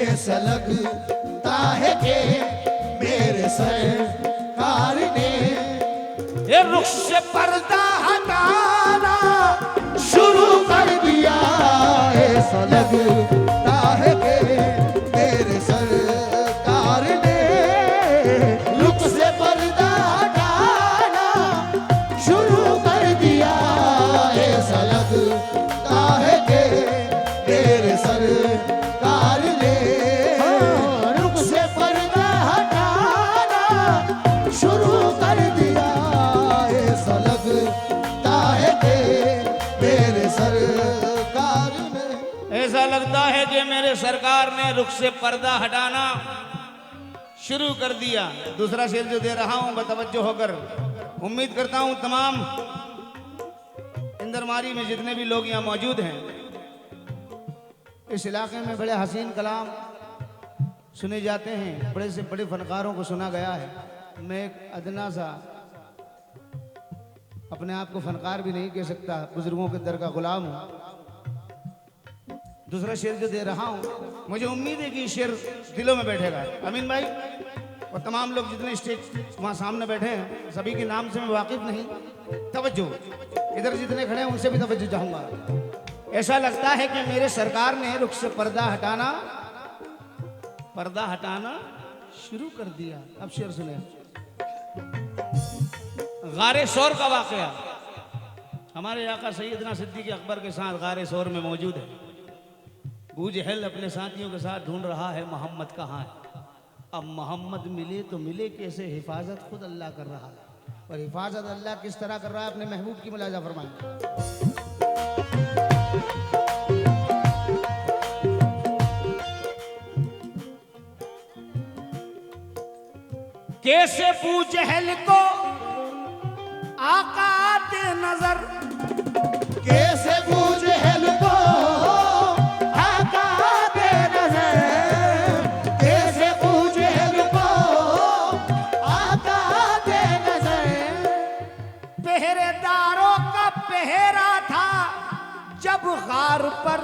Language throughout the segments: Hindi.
ऐसा लगता है कि मेरे सरकार ने ये रुख से पर्दा हटाना शुरू कर दिया। ऐसा लगता है कि मेरे सरकार ने रुख से पर्दा हटाना शुरू कर दिया। ऐसा लगता है कि मेरे सरकार ने रुख से पर्दा हटाना शुरू कर दिया। ऐसा लगता है कि मेरे सरकार ने ऐसा लगता है कि मेरे सरकार ने रुख से पर्दा हटाना शुरू कर दिया। दूसरा शेर जो दे रहा हूं बतवज्जो होकर, उम्मीद करता हूं तमाम इंदरमारी में जितने भी लोग यहाँ मौजूद हैं, इस इलाके में बड़े हसीन कलाम सुने जाते हैं, बड़े से बड़े फनकारों को सुना गया है। मैं एक अदना सा अपने आप को फनकार भी नहीं कह सकता, बुजुर्गों के दर का गुलाम हूं। दूसरा शेर जो दे रहा हूं, मुझे उम्मीद है कि ये शेर दिलों में बैठेगा। अमीन भाई और तमाम लोग जितने स्टेज वहां सामने बैठे हैं, सभी के नाम से मैं वाकिफ नहीं, तवज्जो, इधर जितने खड़े हैं उनसे भी तवज्जो चाहूंगा। ऐसा लगता है कि मेरे सरकार ने रुख से पर्दा हटाना शुरू कर दिया। अब शेर सुने। गारे शोर का वाकया हमारे आका सैयदना सिद्दीक़ अकबर के साथ गारे शोर में मौजूद है। अबू जहल अपने साथियों के साथ ढूंढ रहा है मोहम्मद कहाँ है। अब मोहम्मद मिले तो मिले कैसे, हिफाजत खुद अल्लाह कर रहा है। और हिफाजत अल्लाह किस तरह कर रहा है, अपने महबूब की मुलाजा फरमाएं। कैसे अबू जहल को आका आते नजर, कैसे अबू जहल को आका आते नजर, कैसे अबू जहल को आका आते नजर। पहरेदारों का पहरा था जब गार पर,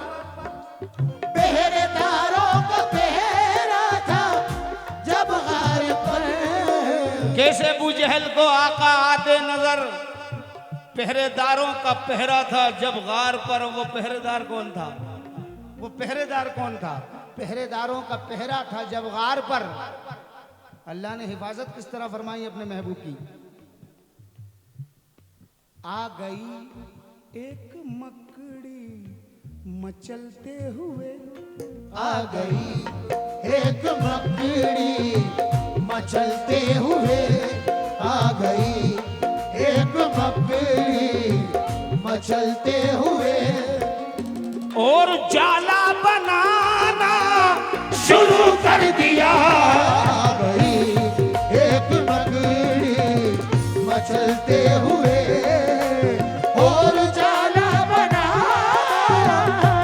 पहरेदारों का पहरा था जब गार पर। कैसे अबू जहल को आका आते नजर, पहरेदारों का पहरा था जब गार पर। वो पहरेदार कौन था? वो पहरेदार कौन था? पहरेदारों का पहरा था जब गार पर। अल्लाह ने हिफाजत किस तरह फरमाई अपने महबूब की। आ गई एक मकड़ी मचलते हुए, आ गई एक मकड़ी मचलते हुए, आ गई एक मकड़ी मचलते हुए। और जाला बनाना शुरू कर दिया। आ गई एक मकड़ी मचलते हुए, और जाला बनाना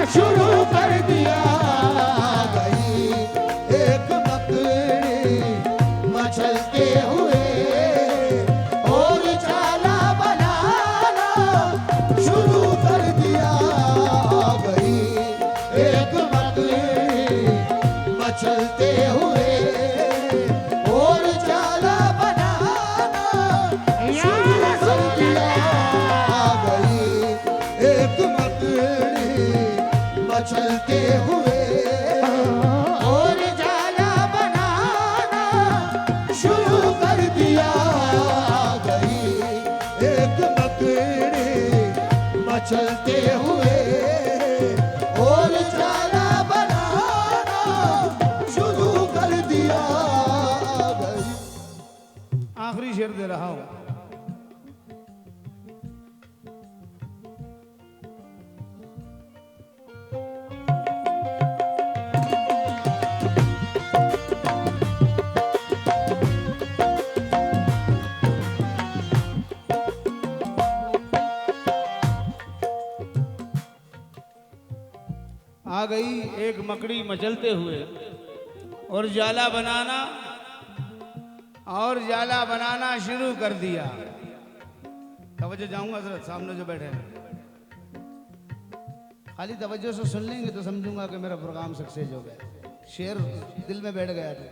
शुरू कर दिया। आ गई एक मकड़ी मचलते हुए, और जाला बनाना शुरू कर दिया। आ गई एक मकड़ी मचलते हुए, और जाला बनाना शुरू कर दिया। आ गई एक मकड़ी मचलते हुए, और जाला बनाना शुरू कर दिया। आ गई एक मकड़ी मचलते हुए, और जाला बनाना शुरू कर दिया। आ गई। आखिरी शेर दे रहा हूं। आ गई एक मकड़ी मचलते हुए, और जाला बनाना शुरू कर दिया। तवज्जो जाऊंगा हजरत सामने जो बैठे हैं, खाली तवज्जो से सुन लेंगे तो समझूंगा कि मेरा प्रोग्राम सक्सेस हो गया। शेर दिल में बैठ गया था।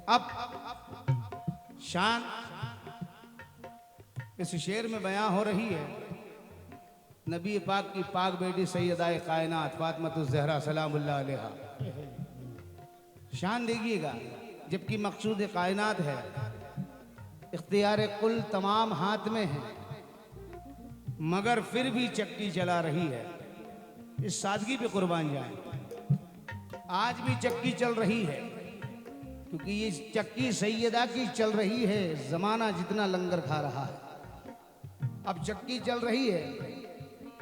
अब शान इस शेर में बयां हो रही है नबी पाक की पाक बेटी सैयदाए कायनात फातिमातुज़ ज़हरा सलामुल्लाह अलैहा। शान देखिएगा, जबकि मकसूद कायनात है, इख्तियार कुल तमाम हाथ में है, मगर फिर भी चक्की चला रही है। इस सादगी पे कुर्बान जाए। आज भी चक्की चल रही है, क्योंकि ये चक्की सैयदा की चल रही है। जमाना जितना लंगर खा रहा है, अब चक्की चल रही है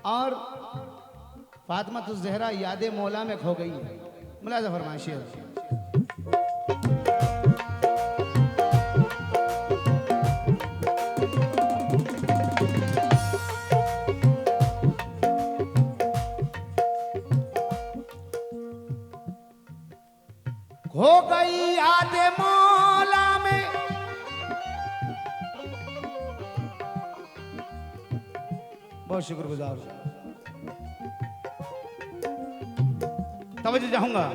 और फातिमातुज़ ज़हरा याद मौला में खो गई है। मुलाज़ा फरमाएं शेर। हो गई याद मौला में, बहुत शुक्रगुजार हूं। तवज्जो चाहूंगा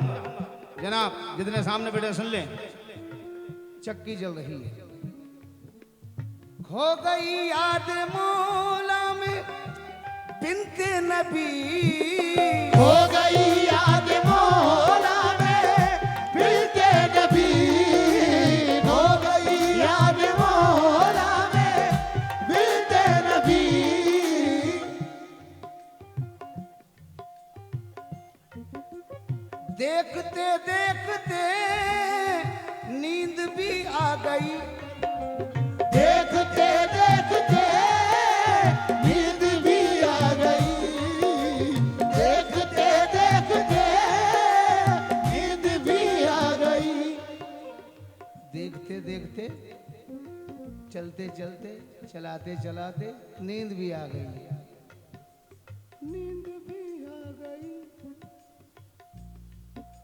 जनाब, जितने सामने बैठे सुन लें। चक्की चल रही है। खो गई याद मौला में बिनते नबी, हो गई याद मौला में बिनते नबी, हो गई याद मौला में बिनते नबी। देखते देखते नींद भी आ गई, देखते देखते नींद भी आ गई, देखते देखते नींद भी आ गई। देखते देखते चलते चलते चलाते चलाते नींद भी आ गई, नींद भी आ गई।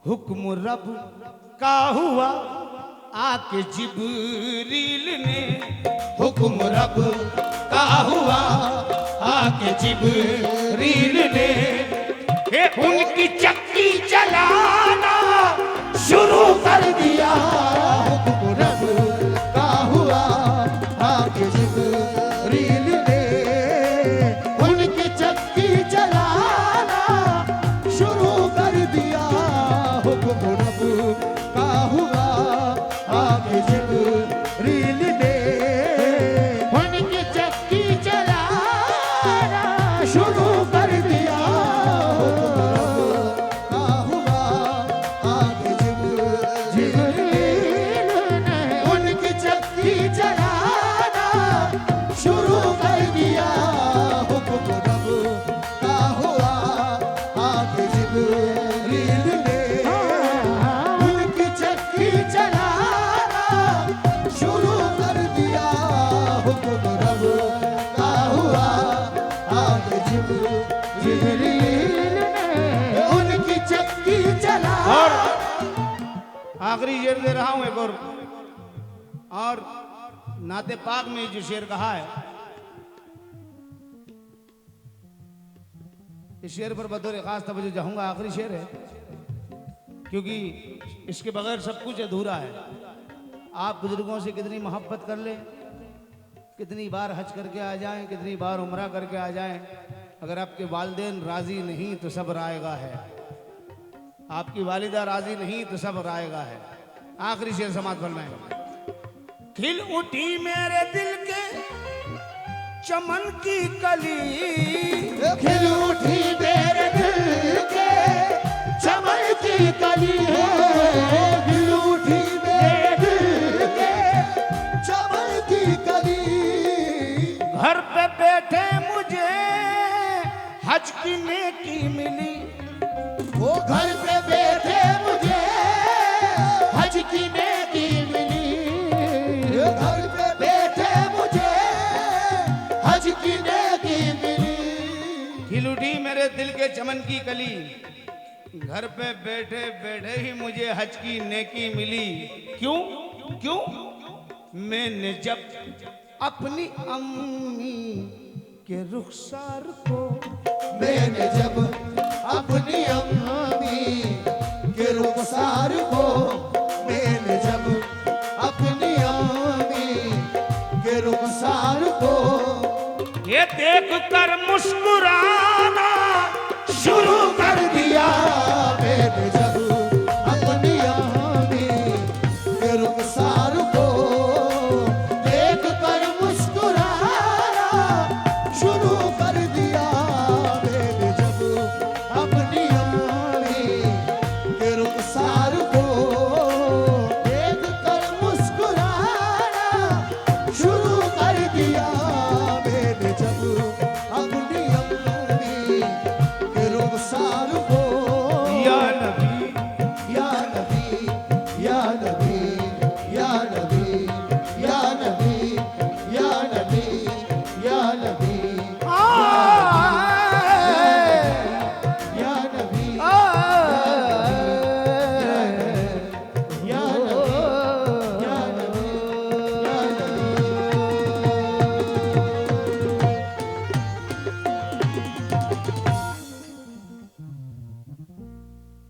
हुक्म रब का हुआ आके जिब्रील ने, हुक्म रब का हुआ आके जिब्रील ने, उनकी चक्की चलाना शुरू कर दिया। हुक्म रब का हुआ आके जिब्रील ने, उनकी चक्की चलाना शुरू कर दिया। हुक्म रब का हुआ आके जिब्रील ने, उनकी चक्की चलाना शुरू कर दिया। हुक्म रब का हुआ आके जिब्रील ने, उनकी चक्की चलाना शुरू कर दिया। हुक्म रब का हुआ आके जिब्रील ने, उनकी चक्की चलाना शुरू कर दिया। हुक्म रब का हुआ आके जिब्रील ने, उनकी चक्की चलाना। और आखिरी शेर दे रहा हूं एक और नाते पाक में जो शेर कहा है, इस शेर पर बतौर खास तवज्जो चाहूंगा। आखिरी शेर है, क्योंकि इसके बगैर सब कुछ अधूरा है। आप बुजुर्गों से कितनी मोहब्बत कर लें, कितनी बार हज करके आ जाएं, कितनी बार उम्रा करके आ जाएं, अगर आपके वालिदैन राजी नहीं तो सब रायगा है, आपकी वालिदा राजी नहीं तो सब रायगा है। आखिरी शेर समाप्त फरमाएं। खिल उठी मेरे दिल के चमन की कली, खिल उठी मेरे दिल के चमन की कली है, खिल उठी मेरे दिल के चमन की कली। घर पे बैठे मुझे हज की नेकी मिली, वो घर पे बैठे मुझे हज की नेकी मिली, घर पे बैठे मुझे हज की नेकी मिली। खिल उठी मेरे दिल के चमन की कली, घर पे बैठे बैठे ही मुझे हज की नेकी मिली। क्यों क्यों? मैंने जब अपनी अम्मी के रुखसार को, मैंने जब अपनी अम्मी के रुखसार को मैंने जब अपनी आमी के रुखसार को ये देख कर मुस्कुराना शुरू कर दिया मैंने जब अपनी आमी के रुखसार को देख कर मुस्कुराना शुरू कर दिया मैंने जब अपनी आमी के रुखसार को देख कर मुस्कुराना शुरू कर दिया मैंने जब अपनी आमी के रुखसार को या नबी या नबी या नबी या नबी या नबी या नबी या नबी या नबी या नबी या नबी